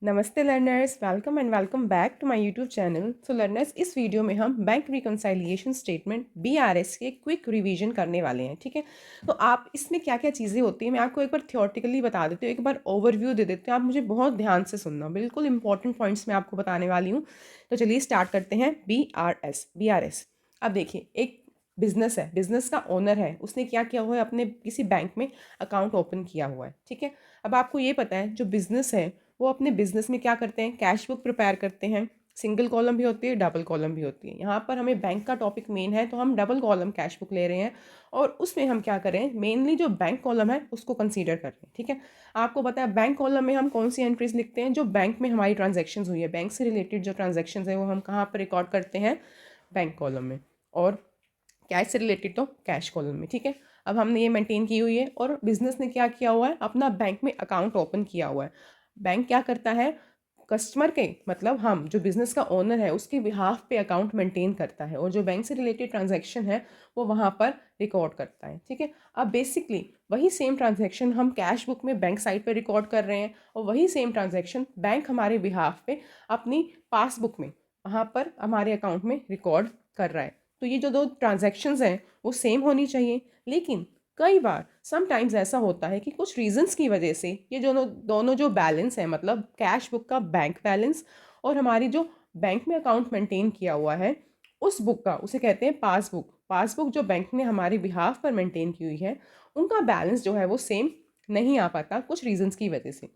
नमस्ते learners, welcome and welcome back to my YouTube channel. So learners, इस video में हम बैंक रिकंसाइलिएशन स्टेटमेंट बीआरएस के quick revision करने वाले हैं। ठीक है, तो आप इसमें क्या क्या चीज़ें होती हैं मैं आपको एक बार थियोरटिकली बता देती हूँ, एक बार ओवरव्यू दे देती हूँ। आप मुझे बहुत ध्यान से सुनना, बिल्कुल इंपॉर्टेंट पॉइंट्स मैं आपको बताने वाली हूँ। तो चलिए स्टार्ट करते हैं। B R S. अब देखिए, एक बिजनेस है, बिजनेस का ओनर है, उसने क्या किया हुआ है, अपने किसी बैंक में अकाउंट ओपन किया हुआ है। ठीक है, अब आपको ये पता है जो बिजनेस है वो अपने बिजनेस में क्या करते हैं, कैश बुक प्रिपेयर करते हैं। सिंगल कॉलम भी होती है, डबल कॉलम भी होती है। यहाँ पर हमें बैंक का टॉपिक मेन है, तो हम डबल कॉलम कैश बुक ले रहे हैं और उसमें हम क्या करें, मेनली जो बैंक कॉलम है उसको कंसीडर कर रहे हैं। ठीक है, आपको पता है बैंक कॉलम में हम कौन सी एंट्रीज लिखते हैं, जो बैंक में हमारी ट्रांजेक्शन हुई है, बैंक से रिलेटेड जो ट्रांजेक्शन है वो हम कहाँ पर रिकॉर्ड करते हैं, बैंक कॉलम में। और कैश से रिलेटेड तो कैश कॉलम में। ठीक है, अब हमने ये मेंटेन की हुई है और बिजनेस ने क्या किया हुआ है, अपना बैंक में अकाउंट ओपन किया हुआ है। बैंक क्या करता है, कस्टमर के मतलब हम जो बिजनेस का ओनर है उसके बिहाफ पे अकाउंट मेंटेन करता है और जो बैंक से रिलेटेड ट्रांजैक्शन है वो वहाँ पर रिकॉर्ड करता है। ठीक है, अब बेसिकली वही सेम ट्रांजैक्शन हम कैश बुक में बैंक साइड पे रिकॉर्ड कर रहे हैं और वही सेम ट्रांजैक्शन बैंक हमारे बिहाफ पे अपनी पासबुक में वहाँ पर हमारे अकाउंट में रिकॉर्ड कर रहा है। तो ये जो दो ट्रांजैक्शंस हैं वो सेम होनी चाहिए, लेकिन कई बार समटाइम्स ऐसा होता है कि कुछ रीजंस की वजह से ये दोनों दोनों जो बैलेंस है, मतलब कैश बुक का बैंक बैलेंस और हमारी जो बैंक में अकाउंट मेंटेन किया हुआ है उस बुक का, उसे कहते हैं पासबुक। पासबुक जो बैंक ने हमारे बिहाफ पर मेंटेन की हुई है, उनका बैलेंस जो है वो सेम नहीं आ पाता कुछ रीजंस की वजह से।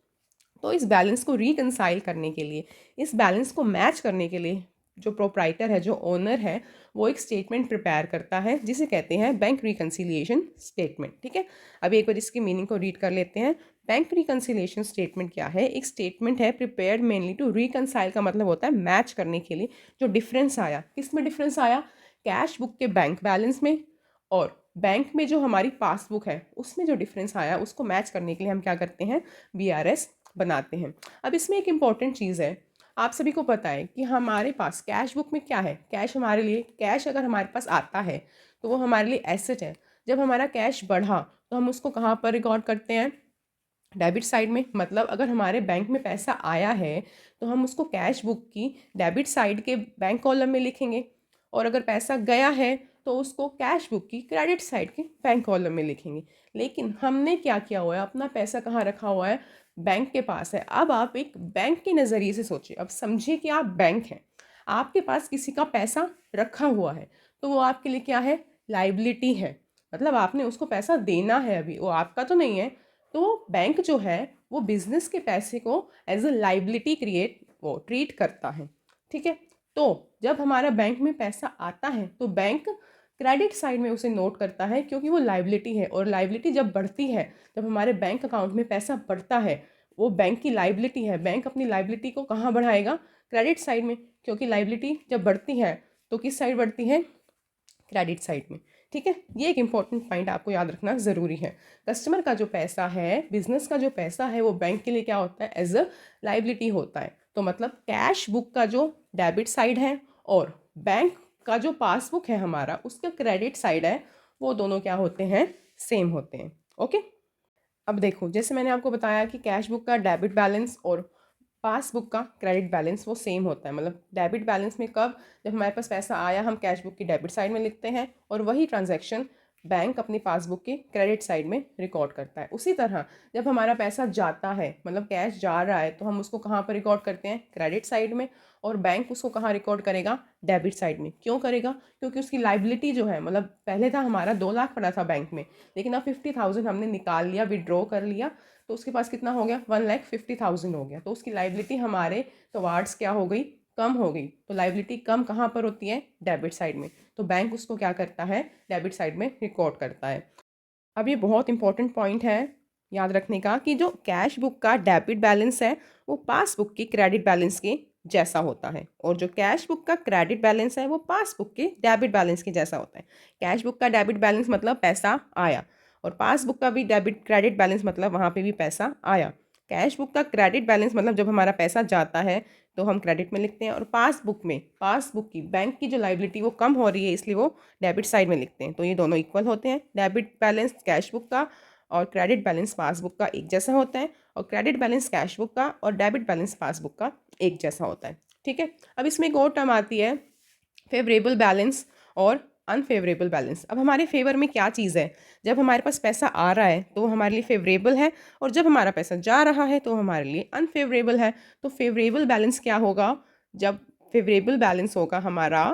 तो इस बैलेंस को रिकंसाइल करने के लिए, इस बैलेंस को मैच करने के लिए जो प्रोप्राइटर है, जो ओनर है, वो एक स्टेटमेंट प्रिपेयर करता है जिसे कहते हैं बैंक रिकंसिलिएशन स्टेटमेंट। ठीक है, अभी एक बार इसकी मीनिंग को रीड कर लेते हैं। बैंक रिकंसिलिएशन स्टेटमेंट क्या है, एक स्टेटमेंट है प्रिपेयर्ड मेनली टू रिकंसाइल, का मतलब होता है मैच करने के लिए। जो डिफरेंस आया, किस में डिफरेंस आया, कैश बुक के बैंक बैलेंस में और बैंक में जो हमारी पासबुक है उसमें जो डिफरेंस आया उसको मैच करने के लिए हम क्या करते हैं, बीआरएस बनाते हैं। अब इसमें एक इम्पॉर्टेंट चीज़ है, आप सभी को पता है कि हमारे पास कैश बुक में क्या है, कैश हमारे लिए, कैश अगर हमारे पास आता है तो वो हमारे लिए एसेट है। जब हमारा कैश बढ़ा तो हम उसको कहाँ पर रिकॉर्ड करते हैं, डेबिट साइड में। मतलब अगर हमारे बैंक में पैसा आया है तो हम उसको कैश बुक की डेबिट साइड के बैंक कॉलम में लिखेंगे, और अगर पैसा गया है तो उसको कैश बुक की क्रेडिट साइड के बैंक कॉलम में लिखेंगे। लेकिन हमने क्या किया हुआ है, अपना पैसा कहाँ रखा हुआ है, बैंक के पास है। अब आप एक बैंक के नज़रिए से सोचिए, अब समझिए कि आप बैंक हैं, आपके पास किसी का पैसा रखा हुआ है, तो वो आपके लिए क्या है, लाइबिलिटी है। मतलब आपने उसको पैसा देना है, अभी वो आपका तो नहीं है। तो बैंक जो है वो बिजनेस के पैसे को एज अ लाइबिलिटी क्रिएट, वो ट्रीट करता है। ठीक है, तो जब हमारा बैंक में पैसा आता है तो बैंक क्रेडिट साइड में उसे नोट करता है, क्योंकि वो लाइबिलिटी है। और लाइबिलिटी जब बढ़ती है, जब हमारे बैंक अकाउंट में पैसा बढ़ता है, वो बैंक की लाइबिलिटी है, बैंक अपनी लाइबिलिटी को कहाँ बढ़ाएगा, क्रेडिट साइड में। क्योंकि लाइबिलिटी जब बढ़ती है तो किस साइड बढ़ती है, क्रेडिट साइड में। ठीक है, ये एक इंपॉर्टेंट पॉइंट आपको याद रखना ज़रूरी है। कस्टमर का जो पैसा है, बिजनेस का जो पैसा है, वो बैंक के लिए क्या होता है, एज अ लाइबिलिटी होता है। तो मतलब कैश बुक का जो डेबिट साइड है और बैंक का जो पासबुक है हमारा, उसका क्रेडिट साइड है, वो दोनों क्या होते हैं, सेम होते हैं। ओके, अब देखो, जैसे मैंने आपको बताया कि कैश बुक का डेबिट बैलेंस और पासबुक का क्रेडिट बैलेंस वो सेम होता है। मतलब डेबिट बैलेंस में कब, जब हमारे पास पैसा आया हम कैश बुक की डेबिट साइड में लिखते हैं और वही ट्रांजैक्शन बैंक अपनी पासबुक के क्रेडिट साइड में रिकॉर्ड करता है। उसी तरह जब हमारा पैसा जाता है, मतलब कैश जा रहा है, तो हम उसको कहाँ पर रिकॉर्ड करते हैं, क्रेडिट साइड में। और बैंक उसको कहाँ रिकॉर्ड करेगा, डेबिट साइड में। क्यों करेगा, क्योंकि उसकी लाइबिलिटी जो है, मतलब पहले था हमारा 2 लाख पड़ा था बैंक में, लेकिन अब 50,000 हमने निकाल लिया, विड्रॉ कर लिया, तो उसके पास कितना हो गया, 1,50,000 हो गया। तो उसकी लाइबिलिटी हमारे टुवार्ड्स क्या हो गई, कम हो गई। तो लाइबिलिटी कम कहाँ पर होती है, डेबिट साइड में। तो बैंक उसको क्या करता है, डेबिट साइड में रिकॉर्ड करता है। अब ये बहुत इंपॉर्टेंट पॉइंट है याद रखने का कि जो कैश बुक का डेबिट बैलेंस है वो पासबुक की क्रेडिट बैलेंस के जैसा होता है, और जो कैश बुक का क्रेडिट बैलेंस है वो पासबुक के डेबिट बैलेंस के जैसा होता है। कैश बुक का डेबिट बैलेंस मतलब पैसा आया, और पासबुक का भी डेबिट क्रेडिट बैलेंस मतलब वहाँ पे भी पैसा आया। कैश बुक का क्रेडिट बैलेंस मतलब जब हमारा पैसा जाता है तो हम क्रेडिट में लिखते हैं, और पासबुक में, पासबुक की बैंक की जो लाइबिलिटी वो कम हो रही है इसलिए वो डेबिट साइड में लिखते हैं। तो ये दोनों इक्वल होते हैं, डेबिट बैलेंस कैश बुक का और क्रेडिट बैलेंस पासबुक का एक जैसा होता है। और क्रेडिट बैलेंस कैश बुक का और डेबिट बैलेंस पासबुक का एक जैसा होता है। ठीक है, अब इसमें एक और टर्म आती है फेवरेबल बैलेंस और अनफेवरेबल बैलेंस। अब हमारे फेवर में क्या चीज़ है, जब हमारे पास पैसा आ रहा है तो हमारे लिए फेवरेबल है, और जब हमारा पैसा जा रहा है तो हमारे लिए अनफेवरेबल है। तो फेवरेबल बैलेंस क्या होगा, जब फेवरेबल बैलेंस होगा हमारा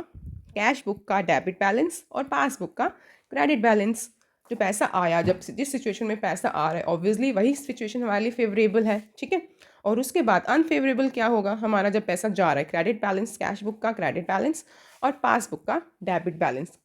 कैश बुक का डेबिट बैलेंस और पासबुक का क्रेडिट बैलेंस। जो पैसा आया, जब जिस सिचुएशन में पैसा आ रहा है, ऑब्वियसली वही सिचुएशन हमारे लिए फेवरेबल है। ठीक है, और उसके बाद अनफेवरेबल क्या होगा हमारा, जब पैसा जा रहा है, क्रेडिट बैलेंस कैश बुक का क्रेडिट बैलेंस और पासबुक का डेबिट बैलेंस।